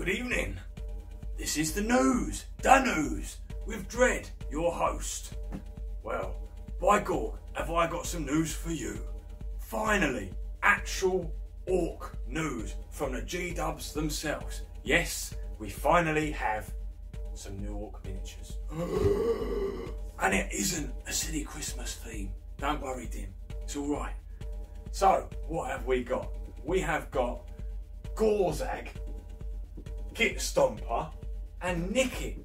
Good evening. This is the news, with Dread, your host. Well, by God, have I got some news for you. Finally, actual orc news from the G-dubs themselves. Yes, we finally have some new orc miniatures. And it isn't a silly Christmas theme. Don't worry, Dim. It's alright. So, what have we got? We have got Gorzag, Git Stomper, and Nickit.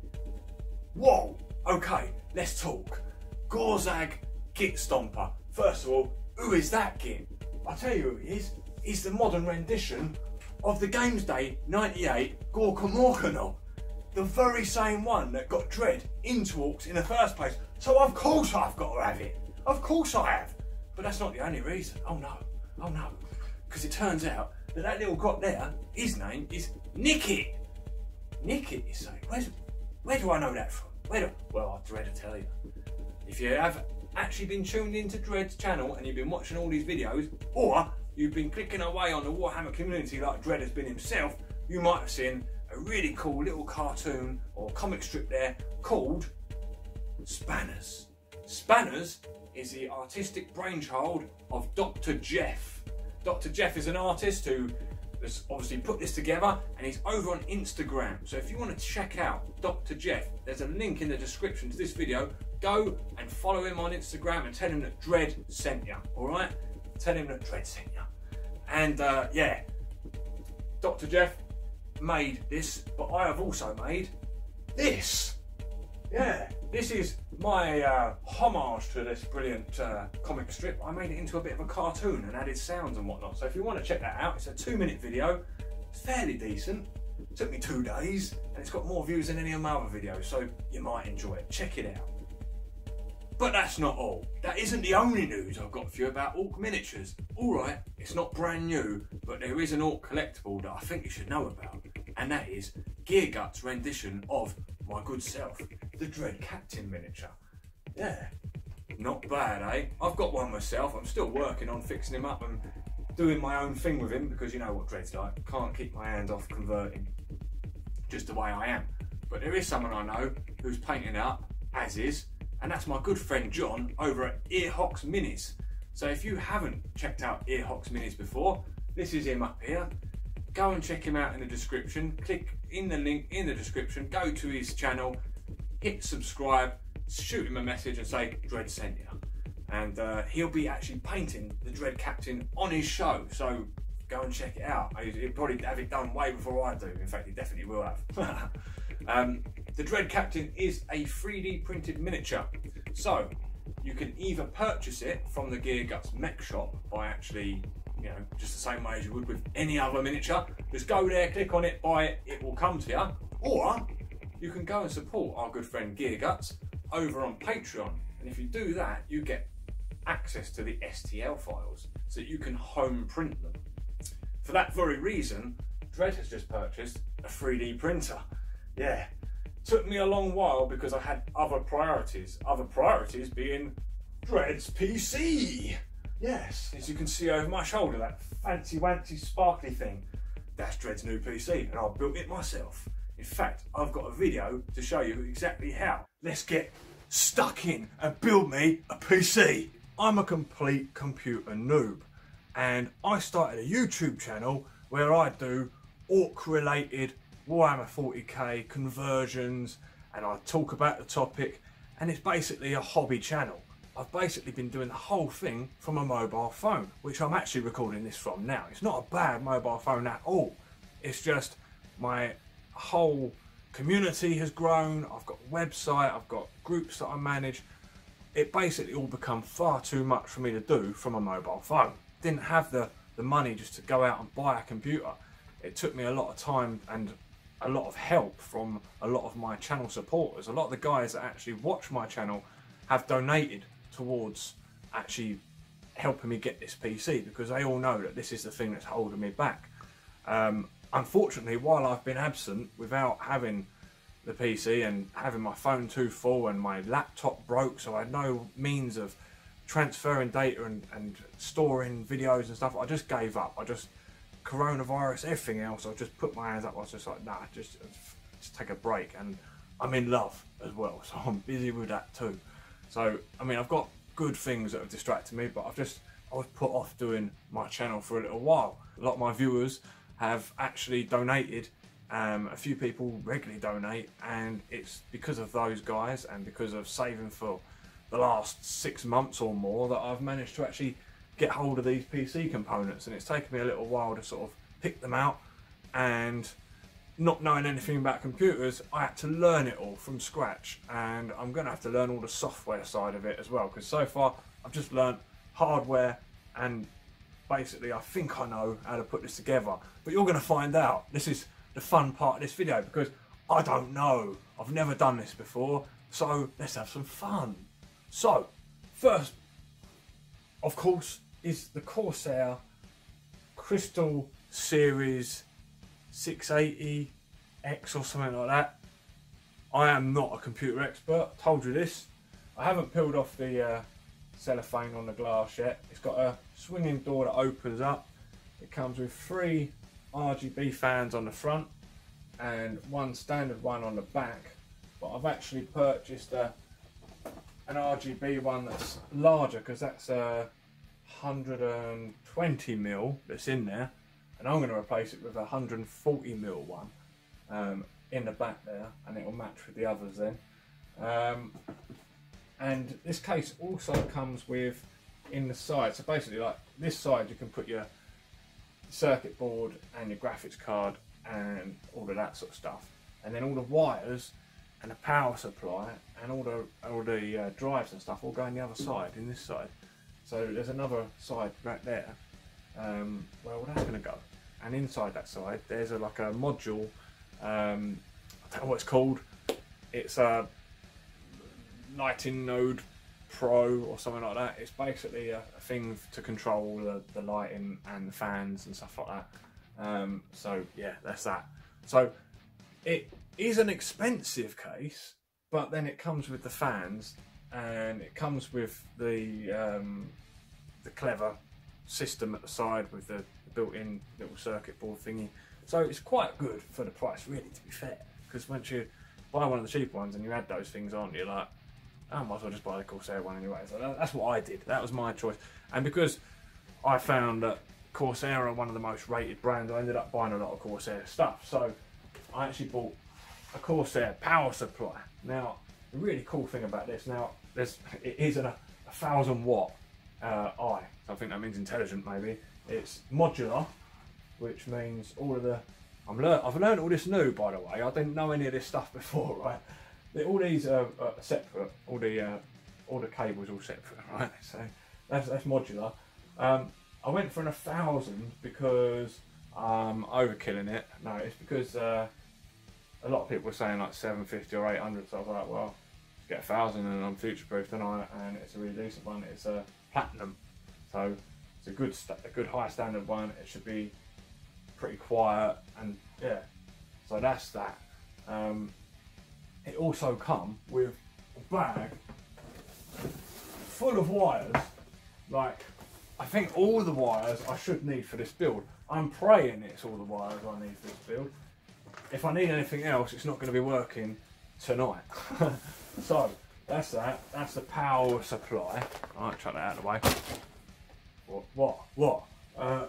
Whoa! Okay, let's talk. Gorzag, Git Stomper. First of all, who is that Git? I'll tell you who he is. He's the modern rendition of the Games Day 98 Gorka Morkanov. The very same one that got Dread into orcs in the first place. So of course I've got to have it. Of course I have. But that's not the only reason. Oh no. Because it turns out that little grot there, his name is Nickit. Nickit, you say? Where do I know that from? Well, I dread to tell you. If you have actually been tuned into Dread's channel and you've been watching all these videos, or you've been clicking away on the Warhammer community like Dread has been himself, you might have seen a really cool little cartoon or comic strip there called Spanners. Spanners is the artistic brainchild of Dr. Jeff. Dr. Jeff is an artist who has obviously put this together, and he's over on Instagram. So if you want to check out Dr. Jeff, there's a link in the description to this video. Go and follow him on Instagram and tell him that Dread sent you, alright? Tell him that Dread sent you. And yeah, Dr. Jeff made this, but I have also made this. Yeah, this is my homage to this brilliant comic strip. I made it into a bit of a cartoon and added sounds and whatnot. So if you want to check that out, it's a 2-minute video. It's fairly decent. It took me 2 days, and it's got more views than any of my other videos, so you might enjoy it. Check it out. But that's not all. That isn't the only news I've got for you about orc miniatures. Alright, it's not brand new, but there is an orc collectible that I think you should know about, and that is Geargut's rendition of my good self, the Dread Captain miniature. Yeah, not bad, eh? I've got one myself. I'm still working on fixing him up and doing my own thing with him, because you know what Dread's like. Can't keep my hand off converting, just the way I am. But there is someone I know who's painting it up, as is, and that's my good friend John over at Earhawks Minis. So if you haven't checked out Earhawks Minis before, this is him up here. Go and check him out in the description. Click in the link in the description, go to his channel, hit subscribe, shoot him a message and say Dread sent you. And he'll be actually painting the Dread Captain on his show, so go and check it out. He'll probably have it done way before I do. In fact, he definitely will have. The Dread Captain is a 3D printed miniature, so you can either purchase it from the Gearguts mech shop by actually, you know, just the same way as you would with any other miniature. Just go there, click on it, buy it, it will come to you. Or you can go and support our good friend Gearguts over on Patreon. And if you do that, you get access to the STL files so that you can home print them. For that very reason, Dread has just purchased a 3D printer. Yeah, took me a long while because I had other priorities. Other priorities being Dread's PC. Yes, as you can see over my shoulder, that fancy wancy sparkly thing, that's Dread's new PC, and I built it myself. In fact, I've got a video to show you exactly how. Let's get stuck in and build me a PC. I'm a complete computer noob, and I started a YouTube channel where I do orc related Warhammer 40k conversions, and I talk about the topic, and it's basically a hobby channel. I've basically been doing the whole thing from a mobile phone, which I'm actually recording this from now. It's not a bad mobile phone at all. It's just my whole community has grown. I've got a website, I've got groups that I manage. It basically all become far too much for me to do from a mobile phone. Didn't have the money just to go out and buy a computer. It took me a lot of time and a lot of help from a lot of my channel supporters. A lot of the guys that actually watch my channel have donated towards actually helping me get this PC, because they all know that this is the thing that's holding me back. Unfortunately, while I've been absent without having the PC and having my phone too full and my laptop broke, so I had no means of transferring data and storing videos and stuff, I just gave up. I just coronavirus, everything else, I just put my hands up. I was just like, nah, just take a break. And I'm in love as well, so I'm busy with that too. So I mean, I've got good things that have distracted me, but I was put off doing my channel for a little while. A lot of my viewers have actually donated. A few people regularly donate, and it's because of those guys and because of saving for the last 6 months or more that I've managed to actually get hold of these PC components. And it's taken me a little while to sort of pick them out, and not knowing anything about computers, I had to learn it all from scratch, and I'm going to have to learn all the software side of it as well, because so far I've just learned hardware, and basically I think I know how to put this together. But you're going to find out. This is the fun part of this video, because I don't know. I've never done this before, so let's have some fun. So, first, of course, is the Corsair Crystal Series 680X or something like that. I am not a computer expert, told you this. I haven't peeled off the cellophane on the glass yet. It's got a swinging door that opens up. It comes with 3 RGB fans on the front and 1 standard one on the back, but I've actually purchased an RGB one that's larger, because that's a 120mm that's in there, and I'm going to replace it with a 140mm one in the back there, and it will match with the others then. And this case also comes with, in the side, so basically like this side you can put your circuit board and your graphics card and all of that sort of stuff, and then all the wires and the power supply and all the drives and stuff all go on the other side, in this side. So there's another side right there where all that's going to go, and inside that side there's like a module, I don't know what it's called, it's a lighting node Pro or something like that. It's basically a thing to control the lighting and the fans and stuff like that. So yeah, that's that. So it is an expensive case, but then it comes with the fans, and it comes with the clever system at the side with the built-in little circuit board thingy. So it's quite good for the price, really, to be fair, because once you buy one of the cheap ones and you add those things on, you're like, I might as well just buy the Corsair one anyway. So that's what I did. That was my choice. And because I found that Corsair are one of the most rated brands, I ended up buying a lot of Corsair stuff. So I actually bought a Corsair power supply. Now, the really cool thing about this, now it is a 1000 watt eye. I think that means intelligent, maybe. It's modular, which means all of the... I've learned all this new, by the way. I didn't know any of this stuff before, right? All these are separate. All the cables all separate, right? So that's modular. I went for an 1000 because I'm overkilling it. No, it's because a lot of people were saying like 750 or 800. So I was like, well, get 1000 and I'm future-proof, don't I? And it's a really decent one. It's a platinum, so it's a good high standard one. It should be pretty quiet, and yeah. So that's that. It also comes with a bag full of wires. Like, I think all the wires I should need for this build. I'm praying it's all the wires I need for this build. If I need anything else, it's not going to be working tonight. So that's that. That's the power supply. Alright, chuck that out of the way. What?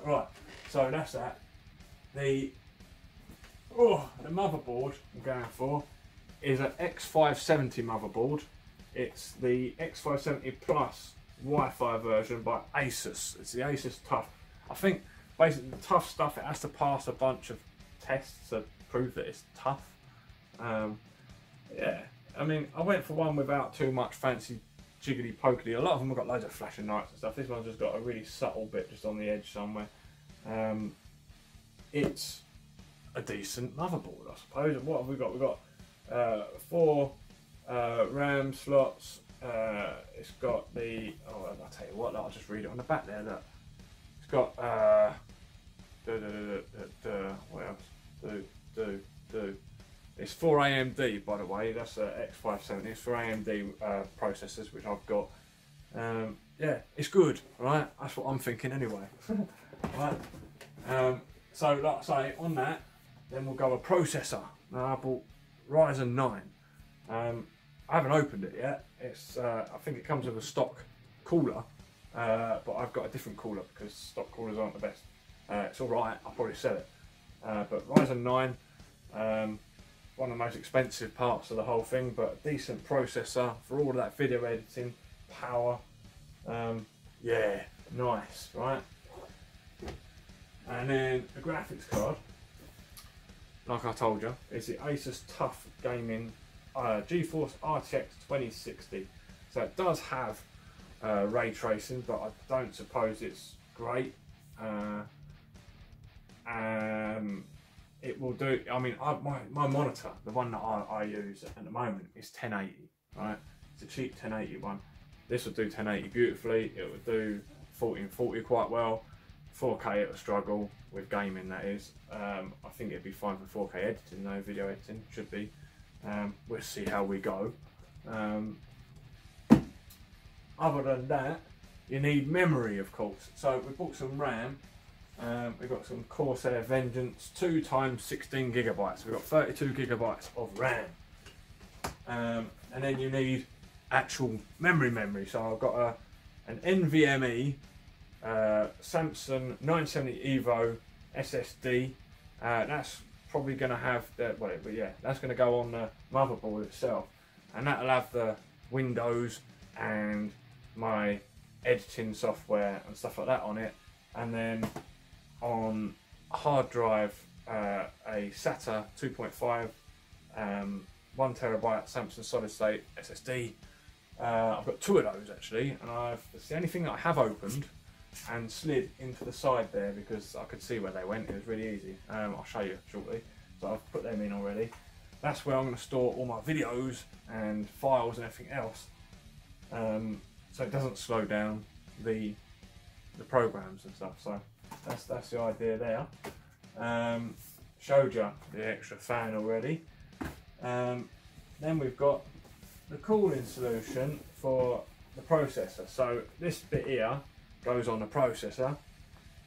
Right. So that's that. The motherboard I'm going for is an X570 motherboard. It's the X570 Plus Wi-Fi version by Asus. It's the Asus Tough. I think basically the tough stuff, it has to pass a bunch of tests to prove that it's tough. Yeah, I mean, I went for one without too much fancy jiggly pokely. A lot of them have got loads of flashing lights and stuff. This one's just got a really subtle bit just on the edge somewhere. It's a decent motherboard, I suppose. What have we got? We've got 4 RAM slots. It's got the, I'll tell you what, I'll just read it on the back there. Look, it's got what else? It's 4 AMD, by the way. That's X570. It's 4 AMD processors, which I've got. Yeah, it's good, right? That's what I'm thinking anyway. Right. So like I say, on that, then we'll go a processor. Now I bought Ryzen 9. I haven't opened it yet. It's I think it comes with a stock cooler, but I've got a different cooler because stock coolers aren't the best. It's alright, I'll probably sell it. But Ryzen 9, one of the most expensive parts of the whole thing, but a decent processor for all of that video editing, power. Yeah, nice, right? And then the graphics card, like I told you, is the Asus TUF Gaming GeForce RTX 2060. So it does have ray tracing, but I don't suppose it's great. It will do. I mean, my monitor, the one that I use at the moment, is 1080. Right, it's a cheap 1080 one. This will do 1080 beautifully. It will do 1440 quite well. 4K it will struggle with gaming, that is. I think it'd be fine for 4K editing, no video editing should be. We'll see how we go. Other than that, you need memory, of course. So we bought some RAM. We've got some Corsair Vengeance 2 times 16 gigabytes. We've got 32 gigabytes of RAM. And then you need actual memory. So I've got an NVMe Samsung 970 Evo SSD. That's probably going to have the, that's going to go on the motherboard itself, and that'll have the Windows and my editing software and stuff like that on it. And then on a hard drive, a SATA 2.5 1 terabyte Samsung solid state SSD. I've got 2 of those actually, and it's the only thing that I have opened and slid into the side there because I could see where they went. It was really easy. I'll show you shortly. So I've put them in already. That's where I'm going to store all my videos and files and everything else, so it doesn't slow down the programs and stuff. So that's the idea there. Showed you the extra fan already. Then we've got the cooling solution for the processor. So this bit here goes on the processor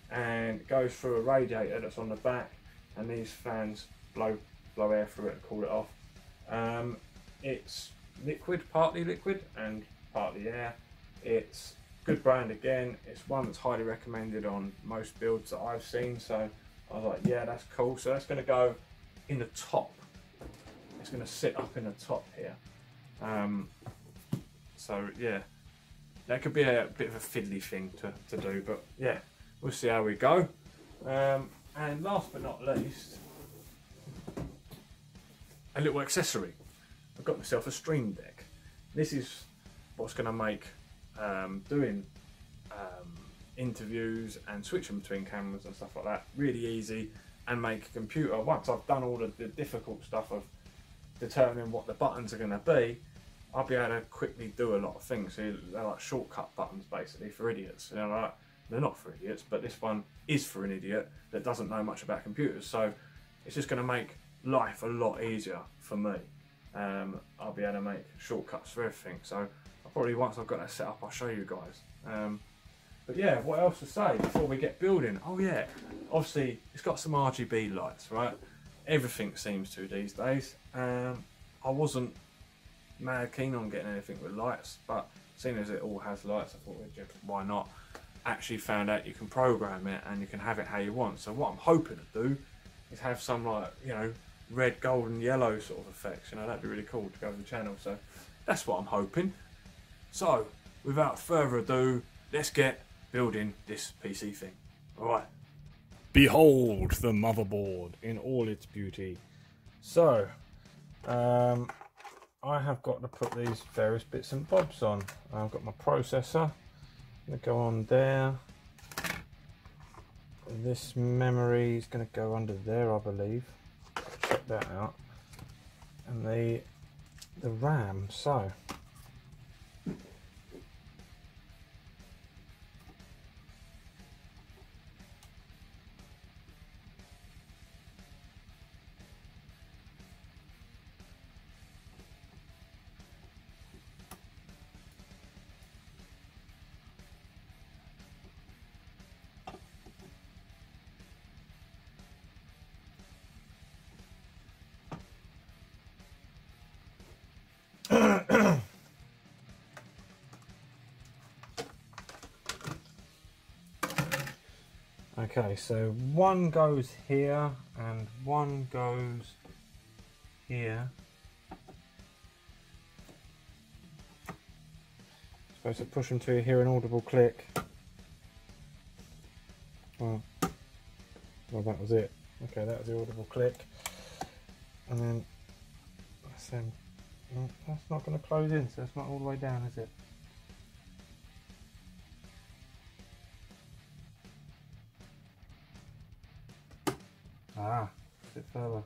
and goes through a radiator that's on the back, and these fans blow air through it and cool it off. It's liquid, partly liquid and partly air. It's good brand again. It's one that's highly recommended on most builds that I've seen, so I was like, yeah, that's cool. So that's going to go in the top. It's going to sit up in the top here. So yeah, that could be a bit of a fiddly thing to do, but yeah, we'll see how we go. And last but not least, a little accessory. I've got myself a Stream Deck. This is what's going to make doing interviews and switching between cameras and stuff like that really easy, and make a computer, once I've done all of the difficult stuff of determining what the buttons are going to be, I'll be able to quickly do a lot of things. So they're like shortcut buttons basically for idiots. You know, like, they're not for idiots, but this one is for an idiot that doesn't know much about computers. So it's just going to make life a lot easier for me. I'll be able to make shortcuts for everything. So I'll probably, once I've got that set up, I'll show you guys. But yeah, what else to say before we get building? Oh yeah, obviously it's got some RGB lights, right? Everything seems to these days. I wasn't mad keen on getting anything with lights, but seeing as it all has lights, I thought, why not? Actually found out you can program it and you can have it how you want. So what I'm hoping to do is have some, like, you know, red, gold and yellow sort of effects. You know, that'd be really cool to go with the channel. So that's what I'm hoping. So without further ado, let's get building this PC thing. All right. Behold the motherboard in all its beauty. So I have got to put these various bits and bobs on. I've got my processor. Going to go on there. This memory is going to go under there, I believe. Check that out. And the RAM. So Okay, so one goes here and one goes here. Supposed to push them till you hear an audible click. Oh. Well, that was it. Okay, that was the audible click. And then no, that's not going to close in, so it's not all the way down, is it? Ah, a bit further.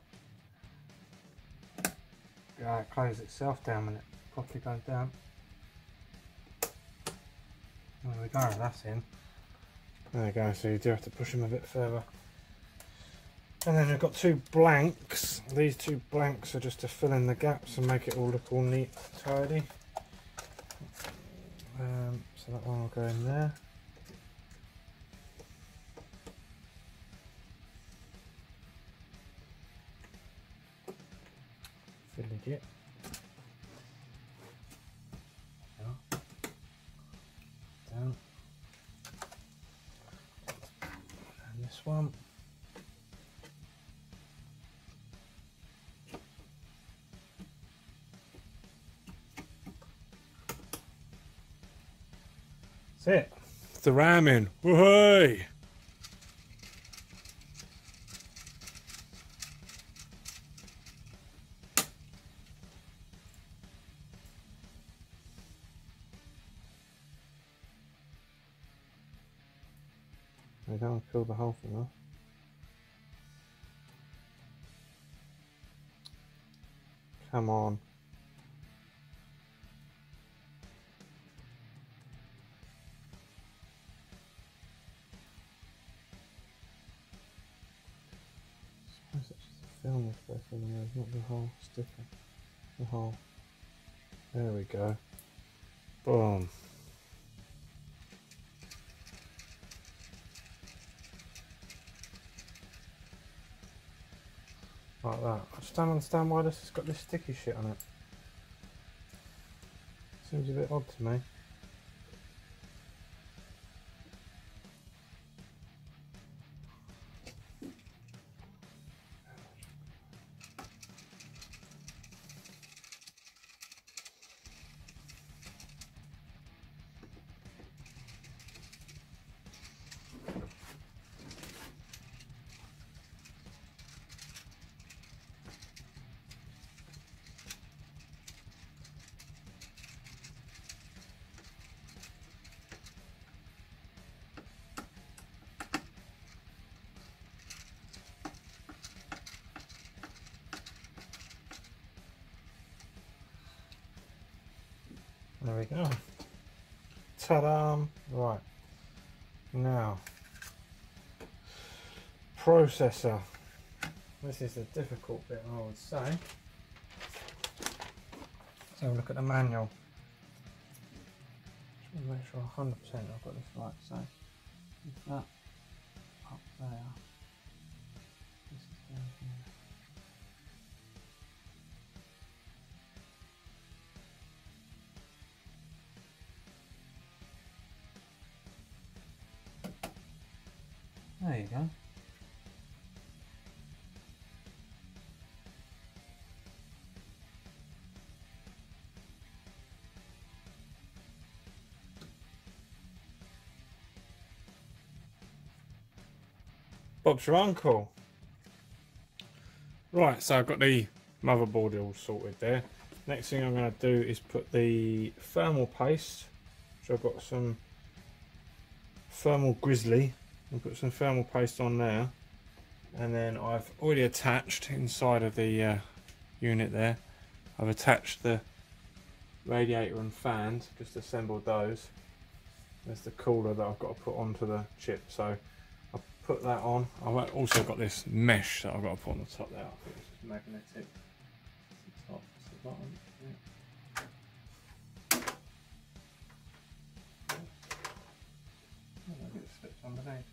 Yeah, it closes itself down when it properly goes down. There we go, that's in. There you go, so you do have to push them a bit further. And then we've got two blanks. These two blanks are just to fill in the gaps and make it all look all neat and tidy. So that one will go in there. Fiddly it. Down. And this one. That's it. It's the ramming. Woohoo! I don't want to peel the whole thing off. Come on. I suppose it's just a film that's supposed to be there, not the whole sticker. The whole. There we go. Boom. Like that. I just don't understand why this has got this sticky shit on it. Seems a bit odd to me. There we go. Ta-da! Right. Now, processor. This is the difficult bit, I would say. Let's have a look at the manual. Just want to make sure 100% I've got this right. So, with that up there, this is down here. There you go. Bob's your uncle. Right, so I've got the motherboard all sorted there. Next thing I'm going to do is put the thermal paste. So I've got some thermal grizzly. I'll put some thermal paste on there, and then I've already attached inside of the unit there. I've attached the radiator and fans, just assembled those. There's the cooler that I've got to put onto the chip, so I'll put that on. I've also got this mesh that I've got to put on the top there. I think it's just magnetic. It's the top, it's the bottom. Yeah. It slips underneath.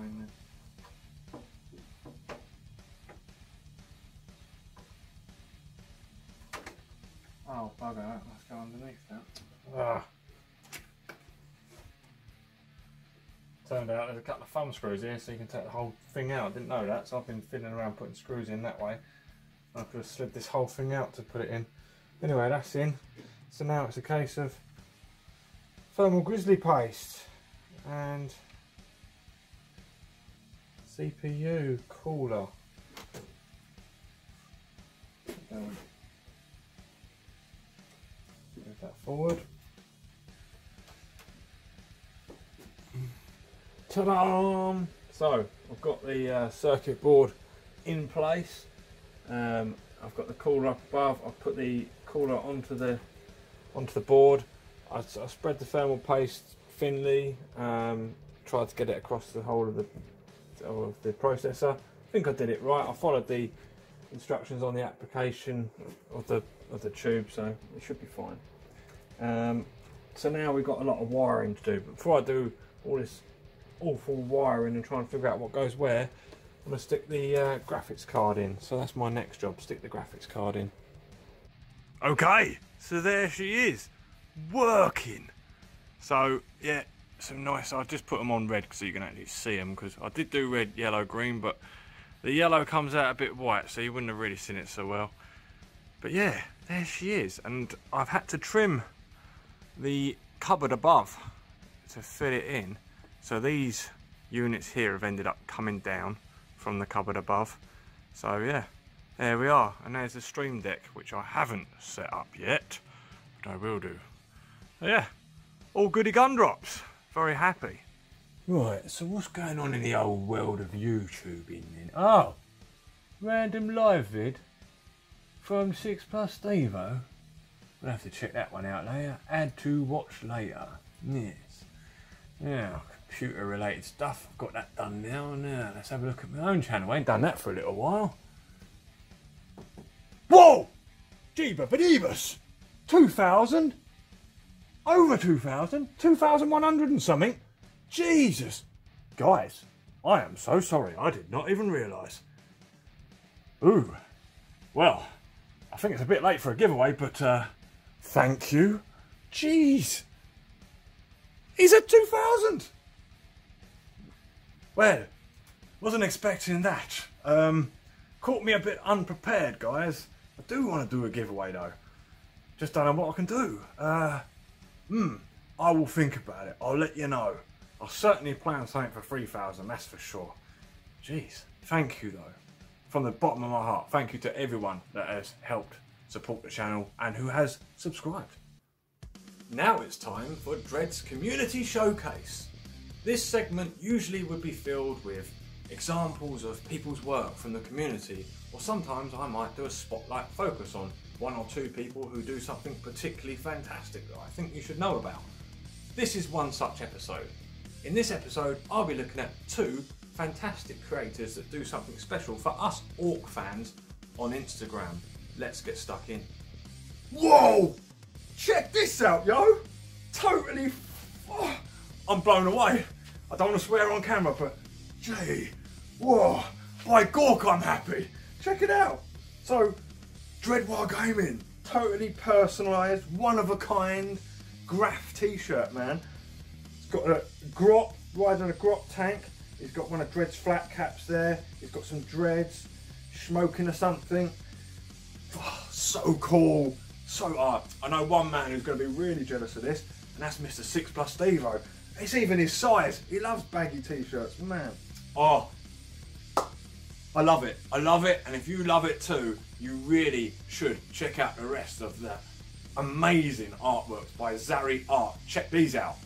plane then. Oh, bugger, that must go underneath that. Ah. Turned out there's a couple of thumb screws here, so you can take the whole thing out. I didn't know that, so I've been fiddling around putting screws in that way. I could have slid this whole thing out to put it in. Anyway, that's in. So now it's a case of thermal grizzly paste and CPU cooler. Move that forward. Ta-da! So I've got the circuit board in place. I've got the cooler up above. I've put the cooler onto the board. I spread the thermal paste thinly. Tried to get it across the whole of the processor. I think I did it right. I followed the instructions on the application of the tube, so it should be fine. So now we've got a lot of wiring to do. But before I do all this awful wiring and try and figure out what goes where, I'm going to stick the graphics card in. So that's my next job, stick the graphics card in. Okay, so there she is, working. So yeah, some nice, I've just put them on red so you can actually see them, because I did do red, yellow, green, but the yellow comes out a bit white, so you wouldn't have really seen it so well. But yeah, there she is, and I've had to trim the cupboard above to fit it in. So these units here have ended up coming down from the cupboard above. So yeah, there we are. And there's the Stream Deck, which I haven't set up yet, but I will do. So yeah, all goody gumdrops. Very happy. Right, so what's going on in the old world of YouTubing then? Oh, random live vid from 6 Plus Stevo. We'll have to check that one out later. Add to watch later. Yes. Yeah, computer related stuff. I've got that done now. Now let's have a look at my own channel. I ain't done that for a little while. Whoa! Jeeba Bedeebus! 2,000? Over 2,000? 2,100 and something? Jesus! Guys, I am so sorry. I did not even realise. Ooh. Well, I think it's a bit late for a giveaway, but thank you. Jeez. He's at 2,000. Well, wasn't expecting that. Caught me a bit unprepared, guys. I do want to do a giveaway though. Just don't know what I can do. I will think about it. I'll let you know. I'll certainly plan something for 3,000, that's for sure. Jeez, thank you though. From the bottom of my heart, thank you to everyone that has helped support the channel and who has subscribed. Now it's time for Dread's Community Showcase. This segment usually would be filled with examples of people's work from the community, or sometimes I might do a spotlight focus on one or two people who do something particularly fantastic that I think you should know about. This is one such episode. In this episode, I'll be looking at two fantastic creators that do something special for us Orc fans on Instagram. Let's get stuck in. Whoa! Check this out, yo! Totally... Oh, I'm blown away. I don't want to swear on camera, but... Gee, whoa! By Gork, I'm happy. Check it out. So, Dreadwar Gaming. Totally personalised, one-of-a-kind graph t-shirt, man. It's got a grot, riding a grot tank. He's got one of Dread's flat caps there. He's got some dreads, smoking or something. Oh, so cool. So I know one man who's going to be really jealous of this, and that's Mr. 6 Plus Stevo. It's even his size. He loves baggy t-shirts, man. Oh, I love it. I love it, and if you love it too, you really should check out the rest of the amazing artworks by Zari Art. Check these out.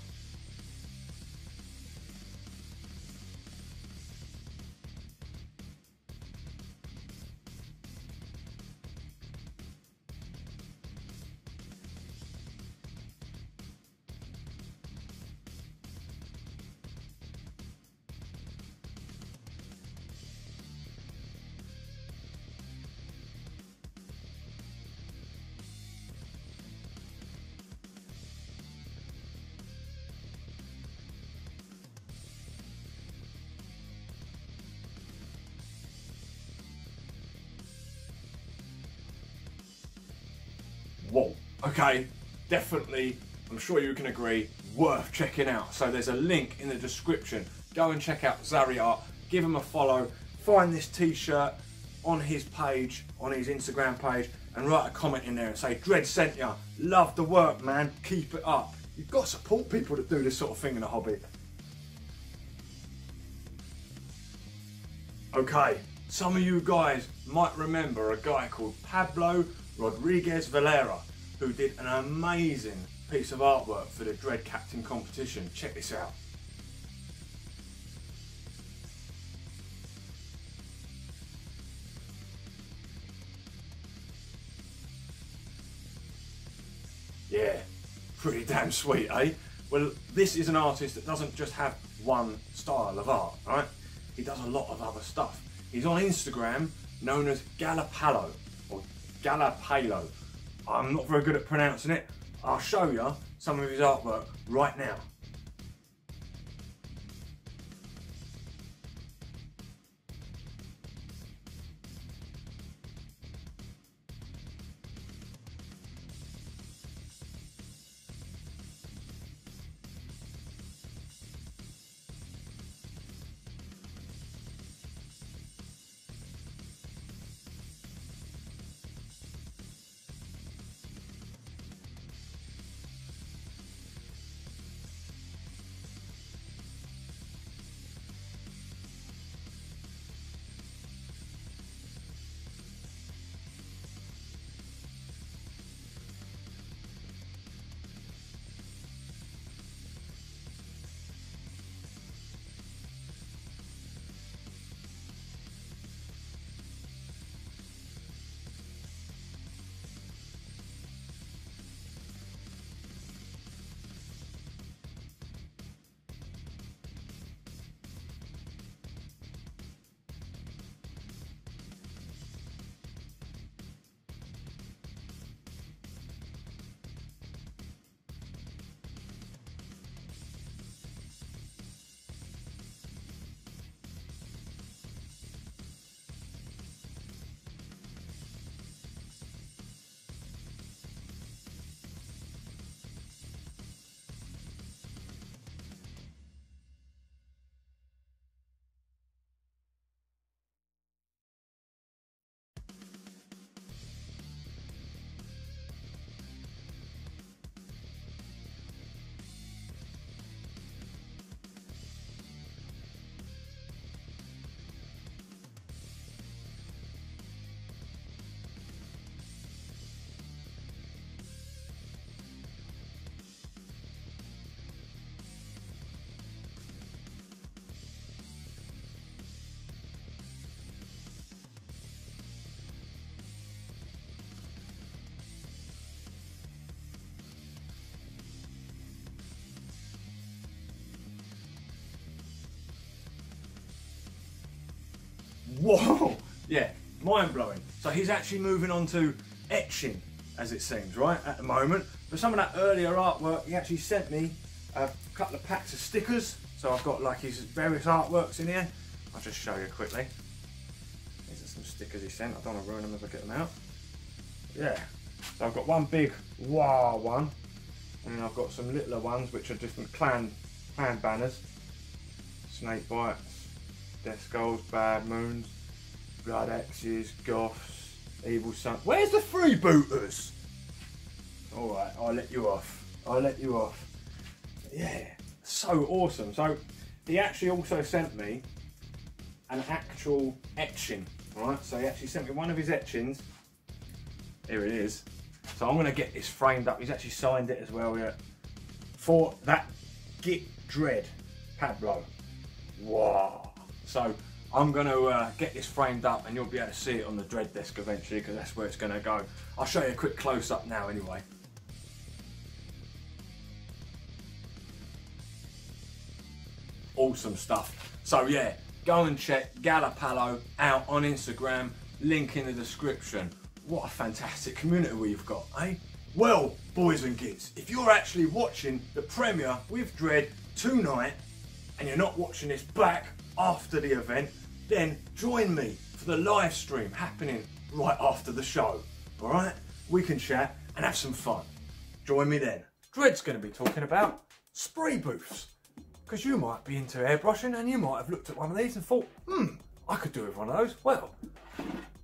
Okay, definitely, I'm sure you can agree, worth checking out. So there's a link in the description. Go and check out Zari Art, give him a follow, find this t-shirt on his page, on his Instagram page, and write a comment in there and say, Dread sent ya, love the work man, keep it up. You've got to support people that do this sort of thing in a hobby. Okay, some of you guys might remember a guy called Pablo Rodriguez Valera, who did an amazing piece of artwork for the Dread Captain competition. Check this out. Yeah, pretty damn sweet, eh? Well, this is an artist that doesn't just have one style of art, right? He does a lot of other stuff. He's on Instagram, known as Galapalo, or Galapalo. I'm not very good at pronouncing it. I'll show you some of his artwork right now. Whoa! Yeah, mind-blowing. So he's actually moving on to etching, as it seems, right, at the moment. But some of that earlier artwork, he actually sent me a couple of packs of stickers. So I've got like his various artworks in here. I'll just show you quickly. These are some stickers he sent. I don't want to ruin them if I get them out. Yeah. So I've got one big wow one. And then I've got some littler ones, which are different clan banners. Snake bites, Death Skulls, Bad Moons, Blood Axes, Goths, Evil Sun. Where's the freebooters? Alright, I'll let you off. I'll let you off. Yeah, so awesome. So he actually also sent me an actual etching. Alright, so he actually sent me one of his etchings. Here it is. So I'm going to get this framed up. He's actually signed it as well here. For that Git Dread Pablo. Wow. So I'm going to get this framed up and you'll be able to see it on the Dread desk eventually, because that's where it's going to go. I'll show you a quick close-up now anyway. Awesome stuff. So yeah, go and check Galapalo out on Instagram. Link in the description. What a fantastic community we've got, eh? Well, boys and kids, if you're actually watching the premiere with Dread tonight and you're not watching this back after the event, then join me for the live stream happening right after the show. All right? We can chat and have some fun. Join me then. Dred's going to be talking about spray booths. Because you might be into airbrushing and you might have looked at one of these and thought, I could do with one of those. Well,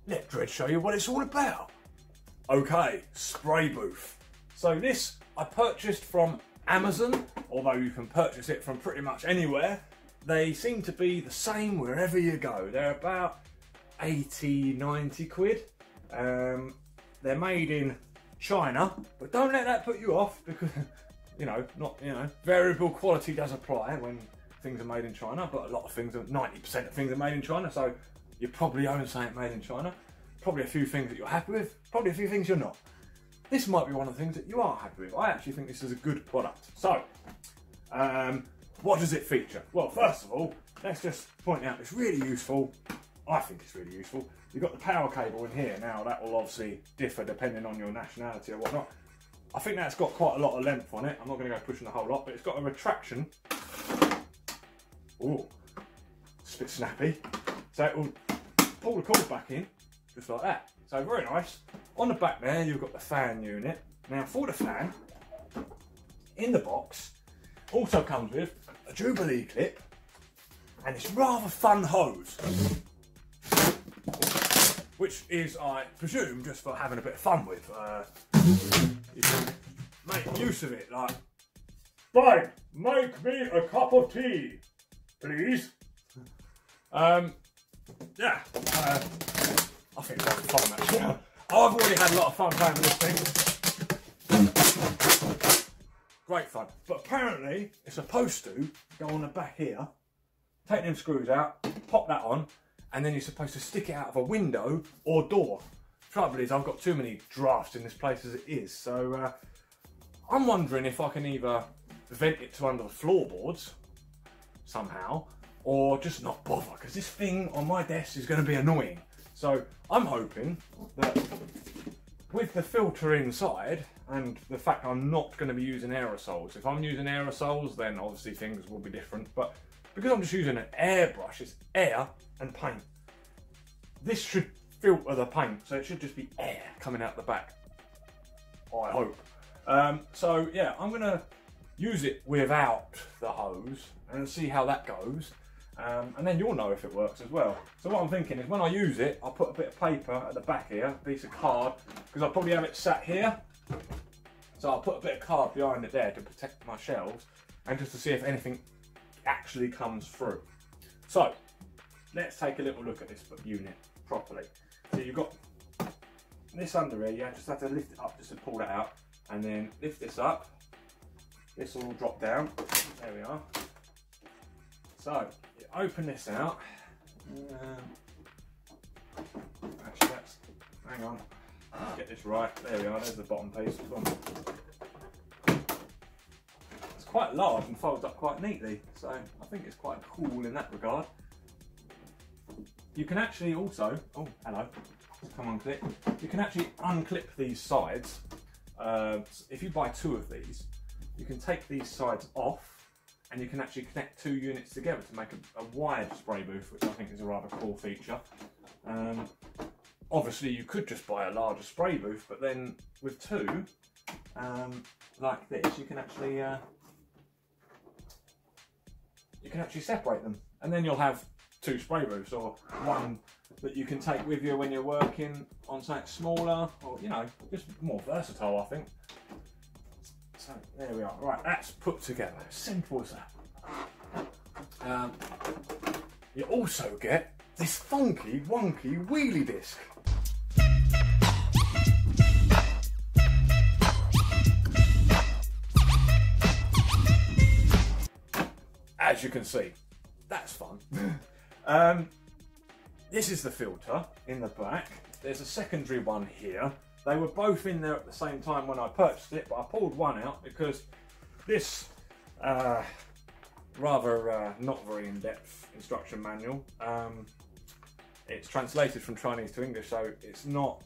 let Dred show you what it's all about. Okay, spray booth. So this I purchased from Amazon, although you can purchase it from pretty much anywhere. They seem to be the same wherever you go. They're about 80, 90 quid. They're made in China, but don't let that put you off because, variable quality does apply when things are made in China, but a lot of things, 90% of things are made in China, so you probably own something made in China. Probably a few things that you're happy with, probably a few things you're not. This might be one of the things that you are happy with. I actually think this is a good product. So, what does it feature? Well, first of all, let's just point out it's really useful. I think it's really useful. You've got the power cable in here. Now, that will obviously differ depending on your nationality or whatnot. I think that's got quite a lot of length on it. I'm not going to go pushing the whole lot, but it's got a retraction. Ooh, it's a bit snappy. So it will pull the cord back in, just like that. So very nice. On the back there, you've got the fan unit. Now for the fan, in the box, also comes with a Jubilee clip and this rather fun hose, which is, I presume, just for having a bit of fun with. You can make use of it, like, fine, make me a cup of tea, please. Yeah, I think it's fun actually. I've already had a lot of fun playing with this thing. Great fun. But apparently it's supposed to go on the back here, take them screws out, pop that on, and then you're supposed to stick it out of a window or door. Trouble is, I've got too many drafts in this place as it is, so I'm wondering if I can either vent it to under the floorboards somehow, or just not bother, because this thing on my desk is going to be annoying. So I'm hoping that with the filter inside and the fact I'm not going to be using aerosols, if I'm using aerosols then obviously things will be different, but because I'm just using an airbrush, it's air and paint. This should filter the paint, so it should just be air coming out the back, I hope. So yeah, I'm going to use it without the hose and see how that goes. And then you'll know if it works as well. So what I'm thinking is when I use it, I'll put a bit of paper at the back here, a piece of card, because I'll probably have it sat here. So I'll put a bit of card behind it there to protect my shelves and just to see if anything actually comes through. So let's take a little look at this unit properly. So you've got this under here, you just have to lift it up just to pull that out, and then lift this up. This will all drop down. There we are. So you open this out. Actually, hang on. Let's get this right. There we are. There's the bottom piece. It's quite large and folds up quite neatly, so I think it's quite cool in that regard. You can actually also, oh hello, come on clip. You can actually unclip these sides. If you buy two of these, you can take these sides off and you can actually connect two units together to make a wide spray booth, which I think is a rather cool feature. Obviously you could just buy a larger spray booth, but then with two, like this, you can actually separate them, and then you'll have two spray booths, or one that you can take with you when you're working on something smaller, or just more versatile, I think. So there we are. Right, that's put together. Simple as that. You also get this funky, wonky wheelie disc. As you can see, that's fun. This is the filter in the back. There's a secondary one here. They were both in there at the same time when I purchased it, but I pulled one out because this rather not very in-depth instruction manual. It's translated from Chinese to English, so it's not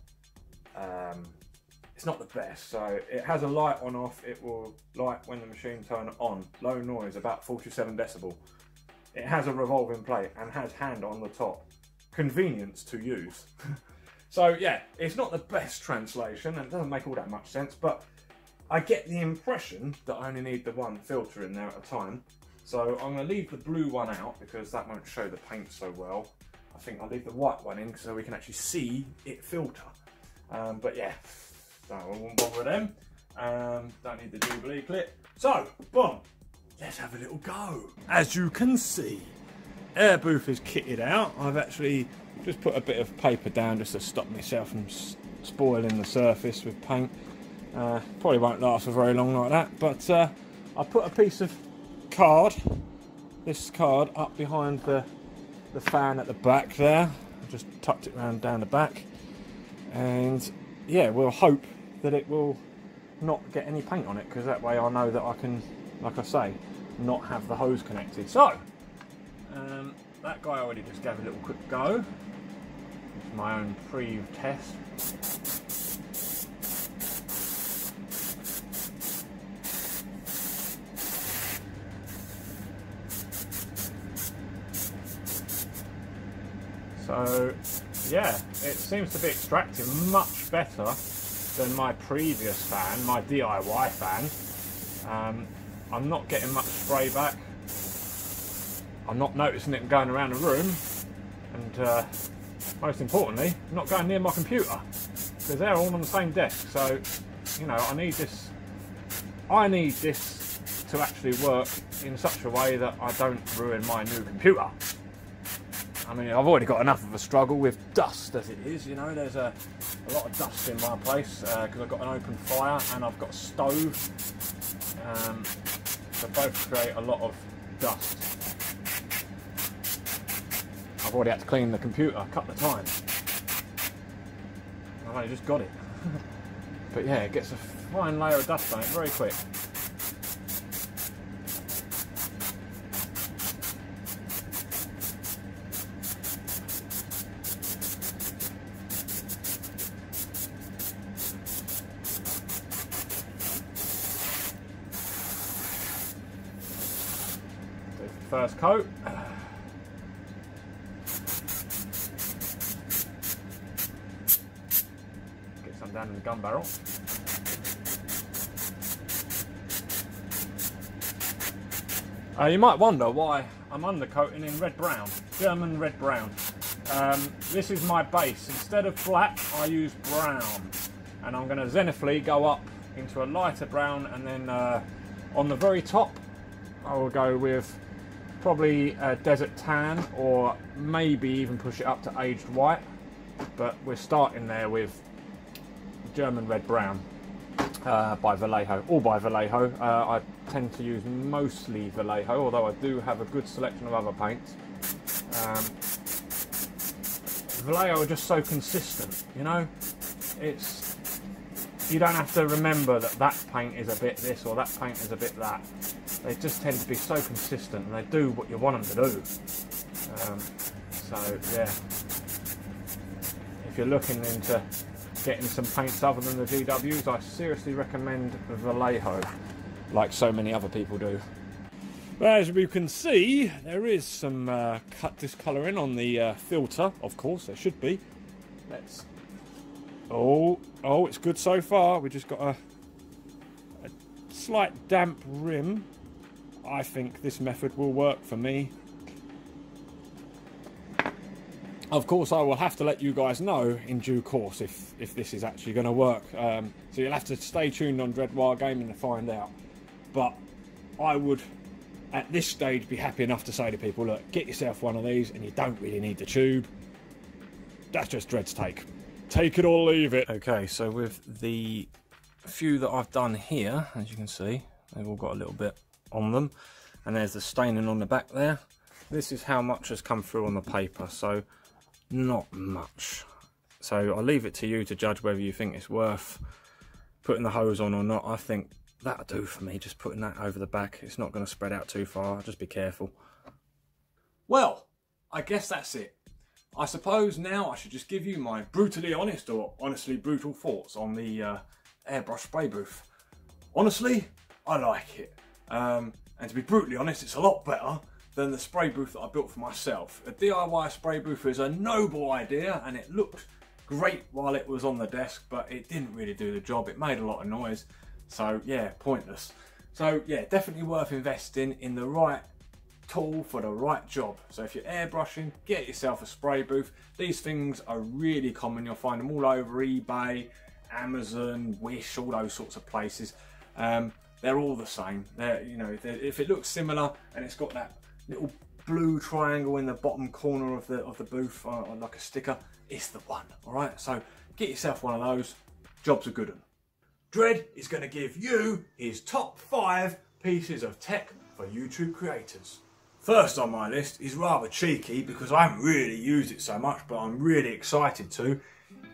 the best. So it has a light on off. It will light when the machine turns on. Low noise, about 47 decibel. It has a revolving plate and has hand on the top. Convenience to use. So yeah, it's not the best translation and it doesn't make all that much sense, but I get the impression that I only need the one filter in there at a time. So I'm going to leave the blue one out because that won't show the paint so well. I think I'll leave the white one in so we can actually see it filter. But yeah, I won't bother with them. Don't need the Jubilee clip. So, boom, let's have a little go. As you can see, Air Booth is kitted out. I've actually just put a bit of paper down just to stop myself from spoiling the surface with paint. Probably won't last for very long like that, but I put a piece of card, this card, up behind the fan at the back there. I just tucked it round down the back, and yeah, we'll hope that it will not get any paint on it, because that way I know that I can, like I say, not have the hose connected. So that guy already just gave a little quick go. It's my own pre-test. So yeah, it seems to be extracting much better than my previous fan, my DIY fan. I'm not getting much spray back. I'm not noticing it going around the room, and most importantly, I'm not going near my computer because they're all on the same desk. So you know, I need this to actually work in such a way that I don't ruin my new computer. I mean, I've already got enough of a struggle with dust as it is, you know. There's a lot of dust in my place because I've got an open fire and I've got a stove. So both create a lot of dust. I've already had to clean the computer a couple of times. I've only just got it. But yeah, it gets a fine layer of dust on it very quick. First coat. Get some down in the gun barrel. You might wonder why I'm undercoating in red brown, German red brown. This is my base. Instead of black, I use brown, and I'm going to zenithally go up into a lighter brown, and then on the very top, I will go with probably a desert tan, or maybe even push it up to aged white, but we're starting there with German red brown by Vallejo, all by Vallejo. I tend to use mostly Vallejo, although I do have a good selection of other paints. Vallejo are just so consistent, you know. You don't have to remember that paint is a bit this or that paint is a bit that. They just tend to be so consistent, and they do what you want them to do. So yeah, if you're looking into getting some paints other than the GWs, I seriously recommend Vallejo, like so many other people do. But as you can see, there is some cut discolouring on the filter. Of course, there should be. Let's. Oh, it's good so far. We just got a slight damp rim. I think this method will work for me. Of course, I will have to let you guys know in due course if this is actually going to work. So you'll have to stay tuned on Dreadwire Gaming to find out. But I would, at this stage, be happy enough to say to people, look, get yourself one of these, and you don't really need the tube. That's just Dread's take. Take it or leave it. Okay, so with the few that I've done here, as you can see, they've all got a little bit on them, and there's the staining on the back there. This is how much has come through on the paper, so not much. So I'll leave it to you to judge whether you think it's worth putting the hose on or not. I think that'll do for me, just putting that over the back. It's not going to spread out too far, just be careful. Well, I guess that's it. I suppose now I should just give you my brutally honest, or honestly brutal thoughts on the airbrush spray booth. Honestly, I like it. And to be brutally honest, it's a lot better than the spray booth that I built for myself. A DIY spray booth is a noble idea, and it looked great while it was on the desk, but it didn't really do the job. It made a lot of noise. So yeah, pointless. So yeah, definitely worth investing in the right tool for the right job. So if you're airbrushing, get yourself a spray booth. These things are really common. You'll find them all over eBay, Amazon, Wish, all those sorts of places. They're all the same. If it looks similar and it's got that little blue triangle in the bottom corner of the booth, like a sticker, it's the one. All right, so get yourself one of those. Job's a good one. Dread is going to give you his top 5 pieces of tech for YouTube creators. First on my list is rather cheeky because I haven't really used it so much, but I'm really excited to,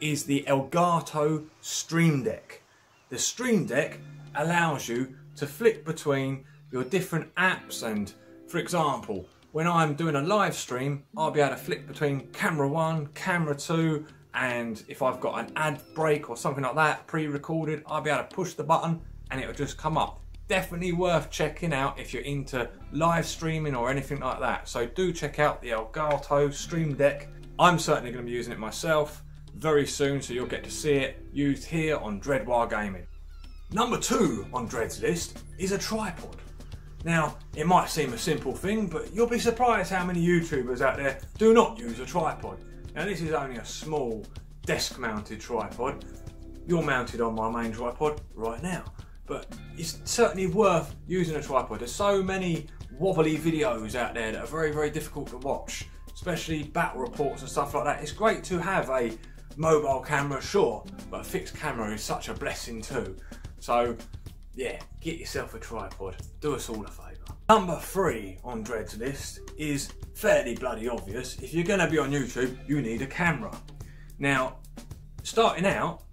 is the Elgato Stream Deck. The Stream Deck allows you to flick between your different apps, and for example, when I'm doing a live stream, I'll be able to flick between camera 1, camera 2, and if I've got an ad break or something like that pre-recorded, I'll be able to push the button and it'll just come up. Definitely worth checking out if you're into live streaming or anything like that. So do check out the Elgato Stream Deck. I'm certainly going to be using it myself very soon, so you'll get to see it used here on Dread Wargaming. Number 2 on Dread's list is a tripod. Now, it might seem a simple thing, but you'll be surprised how many YouTubers out there do not use a tripod. Now, this is only a small desk-mounted tripod. You're mounted on my main tripod right now, but it's certainly worth using a tripod. There's so many wobbly videos out there that are very, very difficult to watch, especially battle reports and stuff like that. It's great to have a mobile camera, sure, but a fixed camera is such a blessing too. So yeah, get yourself a tripod. Do us all a favour. Number 3 on Dread's list is fairly bloody obvious. If you're going to be on YouTube, you need a camera. Now, starting out,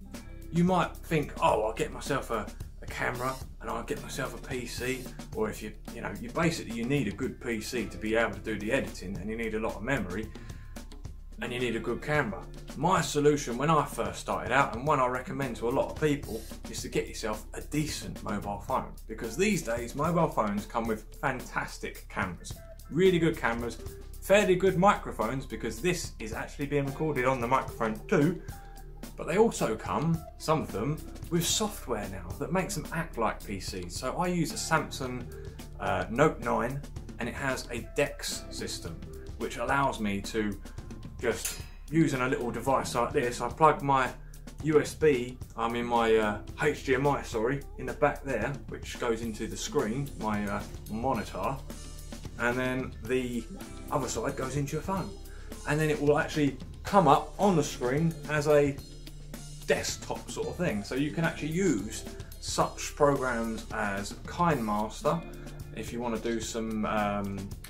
you might think, oh, I'll get myself a camera and I'll get myself a PC, or if you need a good PC to be able to do the editing, and you need a lot of memory, and you need a good camera. My solution when I first started out, and one I recommend to a lot of people, is to get yourself a decent mobile phone, because these days mobile phones come with fantastic cameras, really good cameras, fairly good microphones, because this is actually being recorded on the microphone too, but they also come, some of them, with software now that makes them act like PCs. So I use a Samsung Note 9, and it has a DeX system, which allows me to just using a little device like this. I plug my USB, my HDMI, sorry, in the back there, which goes into the screen, my monitor, and then the other side goes into your phone. And then it will actually come up on the screen as a desktop sort of thing. So you can actually use such programs as KineMaster if you want to do some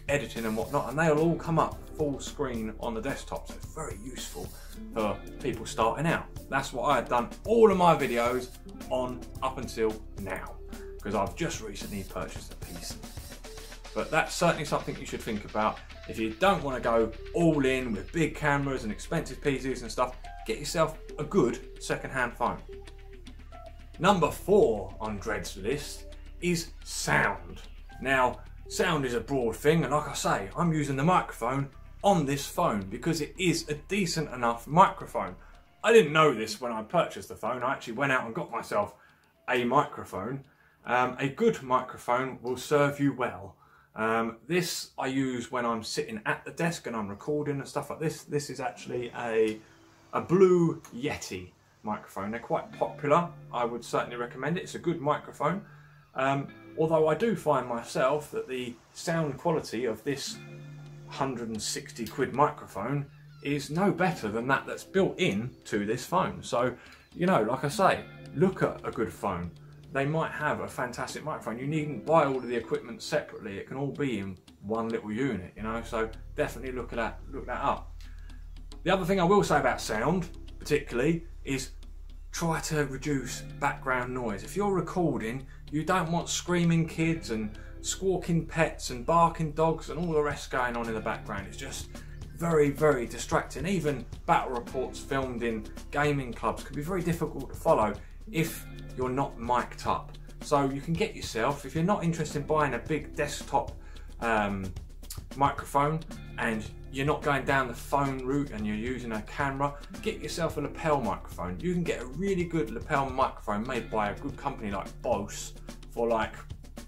editing and whatnot, and they'll all come up full screen on the desktop. So it's very useful for people starting out. That's what I had done all of my videos on up until now, because I've just recently purchased a PC. But that's certainly something you should think about. If you don't want to go all in with big cameras and expensive PCs and stuff, get yourself a good second-hand phone. Number 4 on Dread's list is sound. Now, sound is a broad thing, and like I say, I'm using the microphone on this phone because it is a decent enough microphone. I didn't know this when I purchased the phone. I actually went out and got myself a microphone. A good microphone will serve you well. This I use when I'm sitting at the desk and I'm recording and stuff like this. This is actually a Blue Yeti microphone. They're quite popular. I would certainly recommend it. It's a good microphone. Although I do find myself that the sound quality of this 160 quid microphone is no better than that that's built in to this phone. So, you know, like I say, look at a good phone. They might have a fantastic microphone. You needn't buy all of the equipment separately. It can all be in one little unit, you know, so definitely look that up. The other thing I will say about sound, particularly, is try to reduce background noise. If you're recording, you don't want screaming kids and squawking pets and barking dogs and all the rest going on in the background. It's just very, very distracting. Even battle reports filmed in gaming clubs can be very difficult to follow if you're not mic'd up. So you can get yourself, if you're not interested in buying a big desktop microphone and you're not going down the phone route and you're using a camera, get yourself a lapel microphone. You can get a really good lapel microphone made by a good company like Bose for like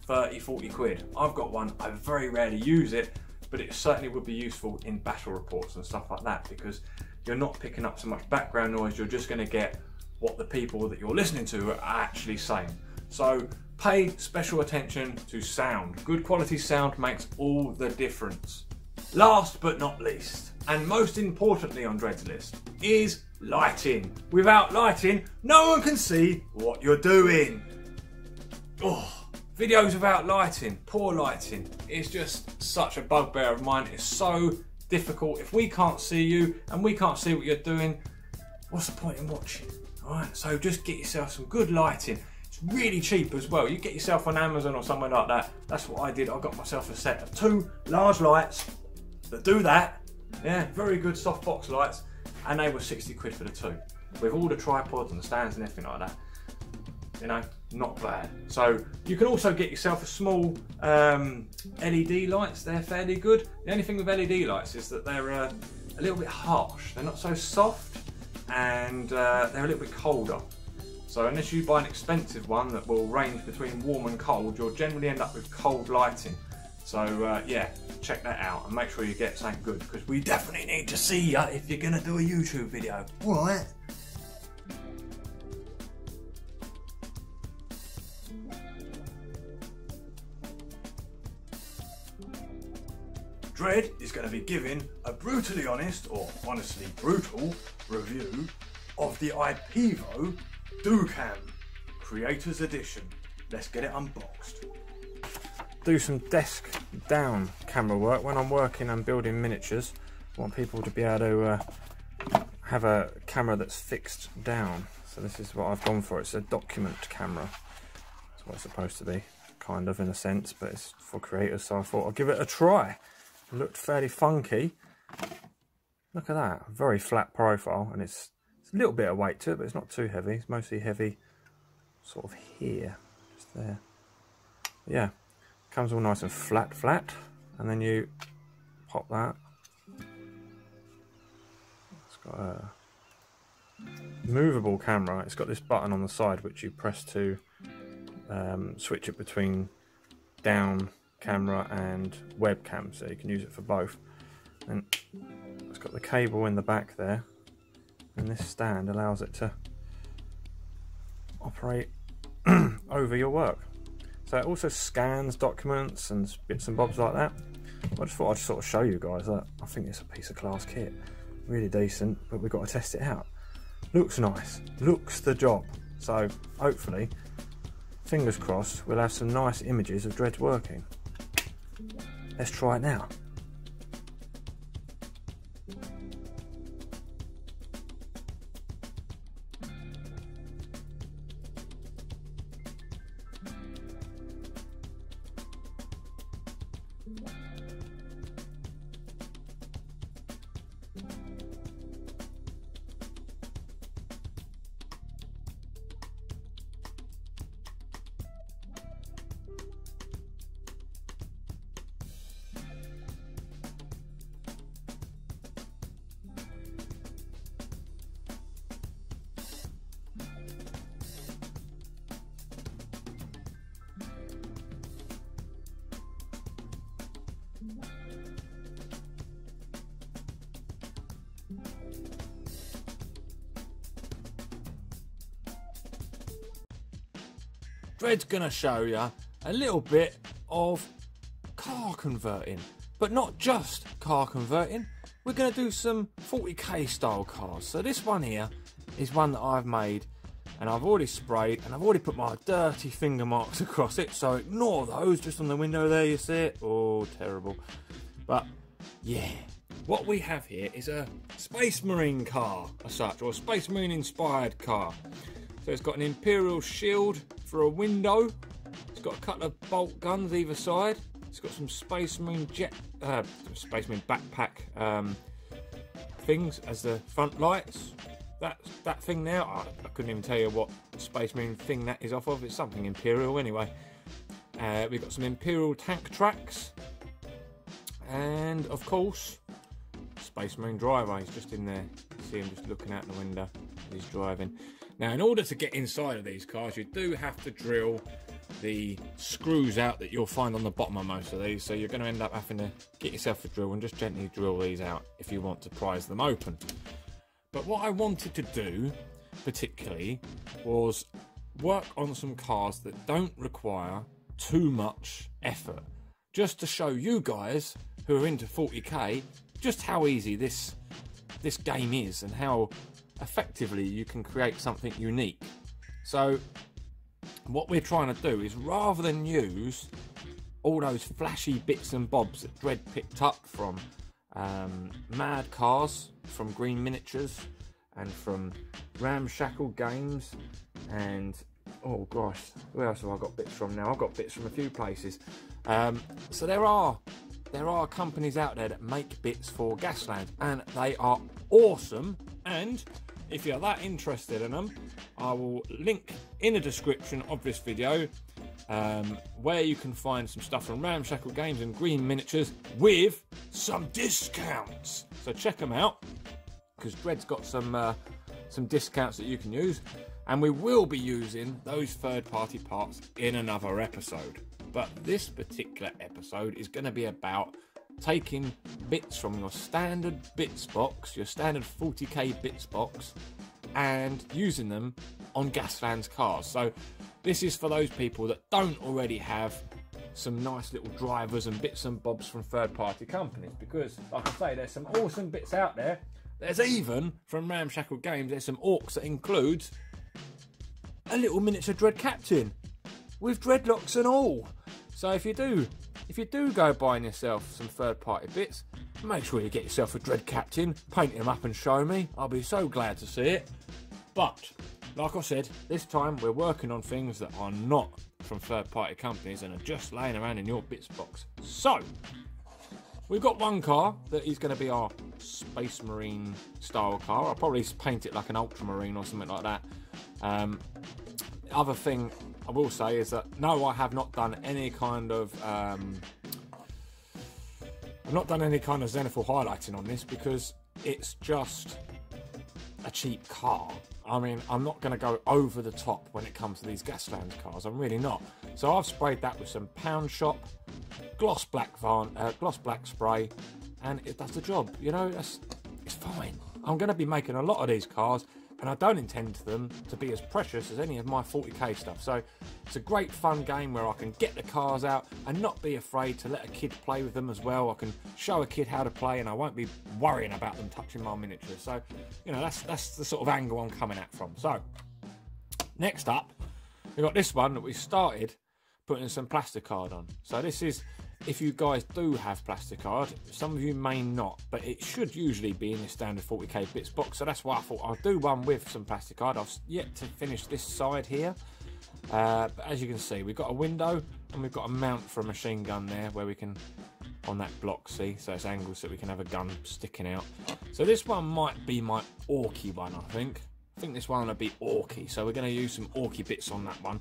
30, 40 quid. I've got one, I very rarely use it, but it certainly would be useful in battle reports and stuff like that, because you're not picking up so much background noise, you're just gonna get what the people that you're listening to are actually saying. So pay special attention to sound. Good quality sound makes all the difference. Last but not least, and most importantly on Dread's list, is lighting. Without lighting, no one can see what you're doing. Oh, videos without lighting, poor lighting, it's just such a bugbear of mine. It's so difficult. If we can't see you and we can't see what you're doing, what's the point in watching? Alright, so just get yourself some good lighting. It's really cheap as well. You get yourself on Amazon or somewhere like that. That's what I did. I got myself a set of 2 large lights that do that. Yeah, very good softbox lights, and they were 60 quid for the 2, with all the tripods and the stands and everything like that. You know, not bad. So you can also get yourself a small LED lights. They're fairly good. The only thing with LED lights is that they're a little bit harsh. They're not so soft, and they're a little bit colder. So unless you buy an expensive one that will range between warm and cold, you'll generally end up with cold lighting. So yeah, check that out and make sure you get something good, because we definitely need to see you if you're going to do a YouTube video. Alright. Dread is going to be giving a brutally honest, or honestly brutal, review of the iPivo DoCam Creators Edition. Let's get it unboxed. Do some desk down camera work. When I'm working and building miniatures, I want people to be able to have a camera that's fixed down. So this is what I've gone for. It's a document camera. That's what it's supposed to be, kind of, in a sense, but it's for creators, so I thought I'd give it a try. It looked fairly funky. Look at that, very flat profile, and it's a little bit of weight to it, but it's not too heavy. It's mostly heavy sort of here, just there. But yeah, comes all nice and flat, and then you pop that. It's got a movable camera. It's got this button on the side which you press to switch it between down camera and webcam, so you can use it for both. And it's got the cable in the back there, and this stand allows it to operate over your work. So it also scans documents and bits and bobs like that. I just thought I'd sort of show you guys that I think it's a piece of class kit. Really decent, but we've got to test it out. Looks nice, looks the job. So hopefully, fingers crossed, we'll have some nice images of Dread working. Let's try it now. Dread's gonna show you a little bit of car converting, but not just car converting. We're gonna do some 40k style cars. So this one here is one that I've made, and I've already sprayed, and I've already put my dirty finger marks across it, so ignore those. Just on the window there, you see it. Oh, terrible. But yeah, what we have here is a Space Marine car as such, or a Space Marine inspired car. So it's got an Imperial shield for a window. It's got a couple of bolt guns either side. It's got some Space Marine Space Marine backpack things as the front lights. That thing there, I couldn't even tell you what Space Marine thing that is off of. It's something Imperial anyway. We've got some Imperial tank tracks, and of course Space Marine driver. He's just in there. You see him just looking out the window as he's driving. Now, in order to get inside of these cars, you do have to drill the screws out that you'll find on the bottom of most of these. So you're going to end up having to get yourself a drill and just gently drill these out if you want to prise them open. But what I wanted to do, particularly, was work on some cars that don't require too much effort. Just to show you guys who are into 40k just how easy this game is and how effectively you can create something unique. So what we're trying to do is, rather than use all those flashy bits and bobs that Dread picked up from Mad Cars, from Green Miniatures, and from Ramshackle Games, and oh gosh, where else have I got bits from now? I've got bits from a few places. So there are companies out there that make bits for Gasland, and they are awesome. And if you're that interested in them, I will link in the description of this video where you can find some stuff from Ramshackle Games and Green Miniatures with some discounts. So check them out, because Dread's got some discounts that you can use, and we will be using those third-party parts in another episode. But this particular episode is going to be about taking bits from your standard bits box, your standard 40k bits box, and using them on Gasland's cars. So this is for those people that don't already have some nice little drivers and bits and bobs from third-party companies, because, like I say, there's some awesome bits out there. There's even, from Ramshackle Games, there's some orcs that includes a little miniature Dread Captain with dreadlocks and all. So if you do go buying yourself some third-party bits, make sure you get yourself a Dread Captain, paint him up and show me. I'll be so glad to see it. But, like I said, this time we're working on things that are not from third-party companies and are just laying around in your bits box. So, we've got one car that is going to be our Space Marine style car. I'll probably paint it like an Ultramarine or something like that. Other thing I will say is that no, I have not done any kind of zenithal highlighting on this, because it's just a cheap car. I mean, I'm not going to go over the top when it comes to these Gasland cars. I'm really not. So I've sprayed that with some Pound Shop gloss black spray, and it does the job. You know, it's fine. I'm going to be making a lot of these cars, and I don't intend them to be as precious as any of my 40k stuff. So it's a great fun game where I can get the cars out and not be afraid to let a kid play with them as well. I can show a kid how to play, and I won't be worrying about them touching my miniatures. So, you know, that's the sort of angle I'm coming at from. So next up, we've got this one that we started putting some plasticard on. So this is, if you guys do have plasticard, some of you may not, but it should usually be in the standard 40k bits box. So that's why I thought I'll do one with some plasticard. I've yet to finish this side here, but as you can see, we've got a window and we've got a mount for a machine gun there where we can, on that block, see, so it's angled so we can have a gun sticking out. So this one might be my Orky one, I think this one will be Orky, so we're going to use some Orky bits on that one.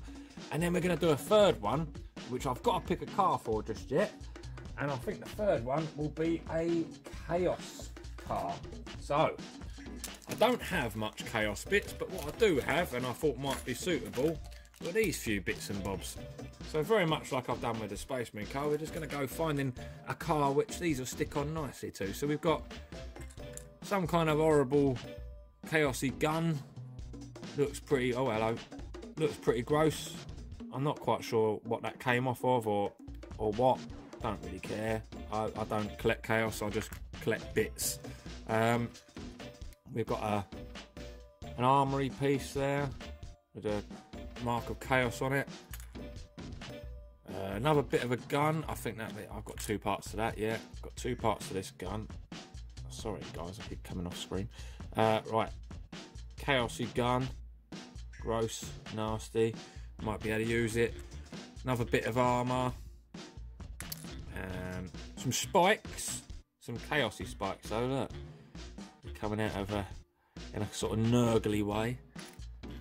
And then we're going to do a third one, which I've got to pick a car for just yet. And I think the third one will be a Chaos car. So, I don't have much Chaos bits, but what I do have, and I thought might be suitable, were these few bits and bobs. So very much like I've done with the Space Marine car, we're just going to go finding a car which these will stick on nicely to. So we've got some kind of horrible chaosy gun. Looks pretty, oh hello, looks pretty gross. I'm not quite sure what that came off of or what. Don't really care. I don't collect chaos, I just collect bits. We've got an armory piece there with a mark of chaos on it. Another bit of a gun. I think that bit, I've got two parts to that, yeah. I've got two parts to this gun. Sorry guys, I keep coming off screen. Right, chaosy gun. Gross, nasty. Might be able to use it. Another bit of armour. Some spikes. Some chaosy spikes though, look. They're coming out of in a sort of nurgly way.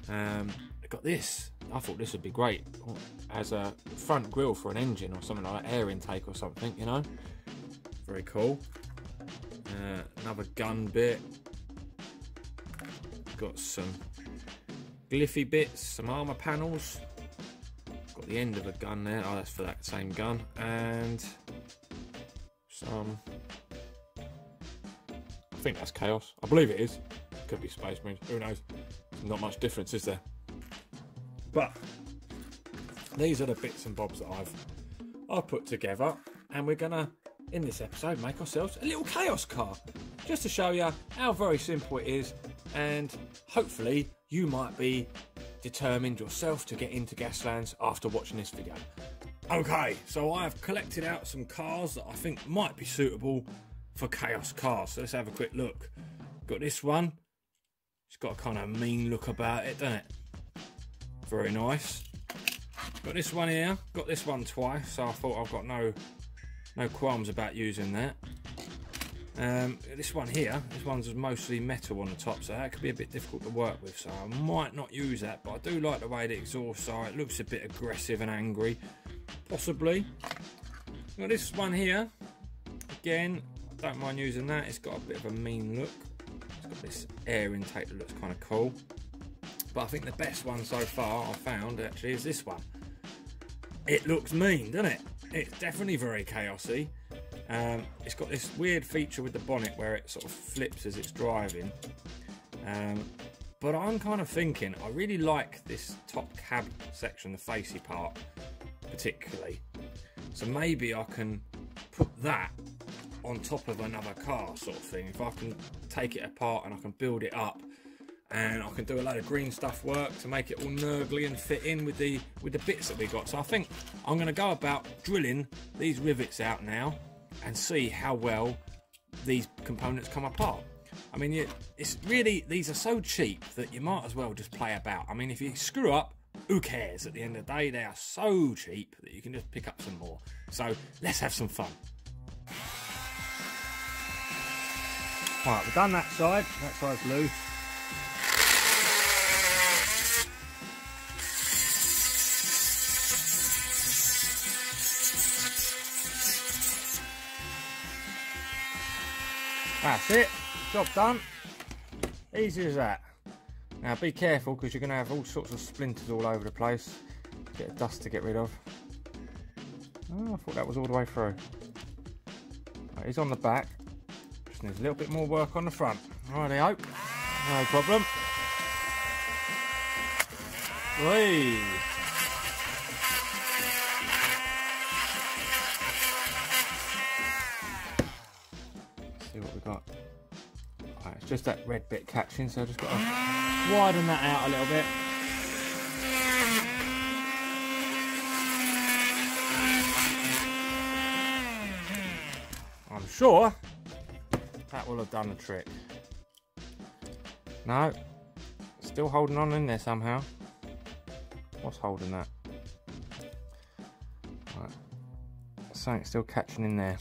I've got this. I thought this would be great as a front grille for an engine or something like that, air intake or something, you know. Very cool. Another gun bit. Got some glyphy bits, some armour panels. Got the end of a gun there. Oh, that's for that same gun. And some... I think that's Chaos. I believe it is. Could be Space Marines. Who knows? Not much difference, is there? But these are the bits and bobs that I've put together, and we're gonna, in this episode, make ourselves a little Chaos car, just to show you how very simple it is, and hopefully you might be determined yourself to get into Gaslands after watching this video. Okay, so I have collected out some cars that I think might be suitable for Chaos cars. So let's have a quick look. Got this one. It's got a kind of mean look about it, doesn't it? Very nice. Got this one here. Got this one twice, so I thought I've got no qualms about using that. This one here, this one's mostly metal on the top, so that could be a bit difficult to work with, so I might not use that, but I do like the way the exhausts are. It looks a bit aggressive and angry, possibly. Got this one here, again, I don't mind using that. It's got a bit of a mean look. It's got this air intake that looks kind of cool, but I think the best one so far I've found actually is this one. It looks mean, doesn't it? It's definitely very chaosy. It's got this weird feature with the bonnet where it sort of flips as it's driving. But I'm kind of thinking, I really like this top cab section, the facey part, particularly. So maybe I can put that on top of another car sort of thing. If I can take it apart and I can build it up, and I can do a load of green stuff work to make it all nurgly and fit in with the bits that we got. So I think I'm going to go about drilling these rivets out now and see how well these components come apart. I mean, it's really, these are so cheap that you might as well just play about. I mean, if you screw up, who cares? At the end of the day, they are so cheap that you can just pick up some more. So let's have some fun. Right, we've done that side's loose. That's it, job done. Easy as that. Now be careful because you're going to have all sorts of splinters all over the place. Bit of dust to get rid of. Oh, I thought that was all the way through. Right, he's on the back. Just needs a little bit more work on the front. Righty-ho, no problem. Whee! See what we got. Right, it's just that red bit catching, so I've just got to widen that out a little bit. I'm sure that will have done the trick. No, still holding on in there somehow. What's holding that? Right. Something's still catching in there.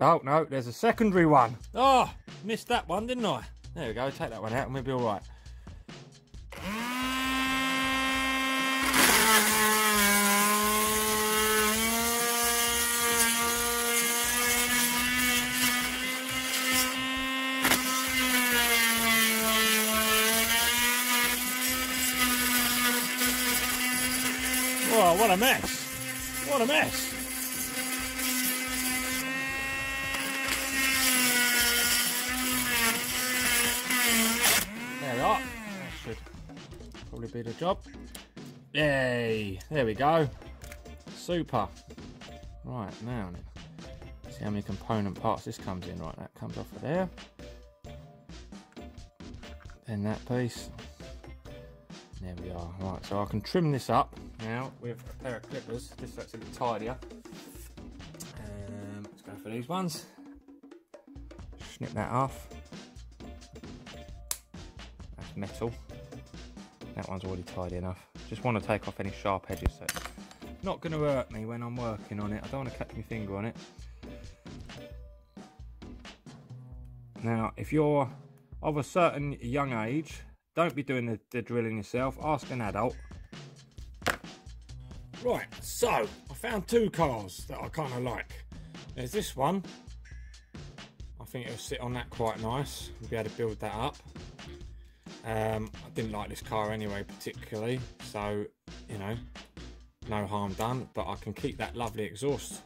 Oh no, there's a secondary one. Oh, missed that one, didn't I? There we go, take that one out and we'll be alright. Oh, what a mess. What a mess. There we are. That should probably be the job. Yay. There we go. Super. Right, now see how many component parts this comes in. Right, that comes off of there. Then that piece. There we are. Right, so I can trim this up now with a pair of clippers, just so it's a bit tidier. Let's go for these ones. Snip that off. That's metal. That one's already tidy enough. Just want to take off any sharp edges, so it's not going to hurt me when I'm working on it. I don't want to catch my finger on it. Now, if you're of a certain young age, don't be doing the drilling yourself, ask an adult. Right, so I found two cars that I kind of like. There's this one, think it'll sit on that quite nice. We'll be able to build that up. I didn't like this car anyway particularly, so you know, no harm done, but I can keep that lovely exhaust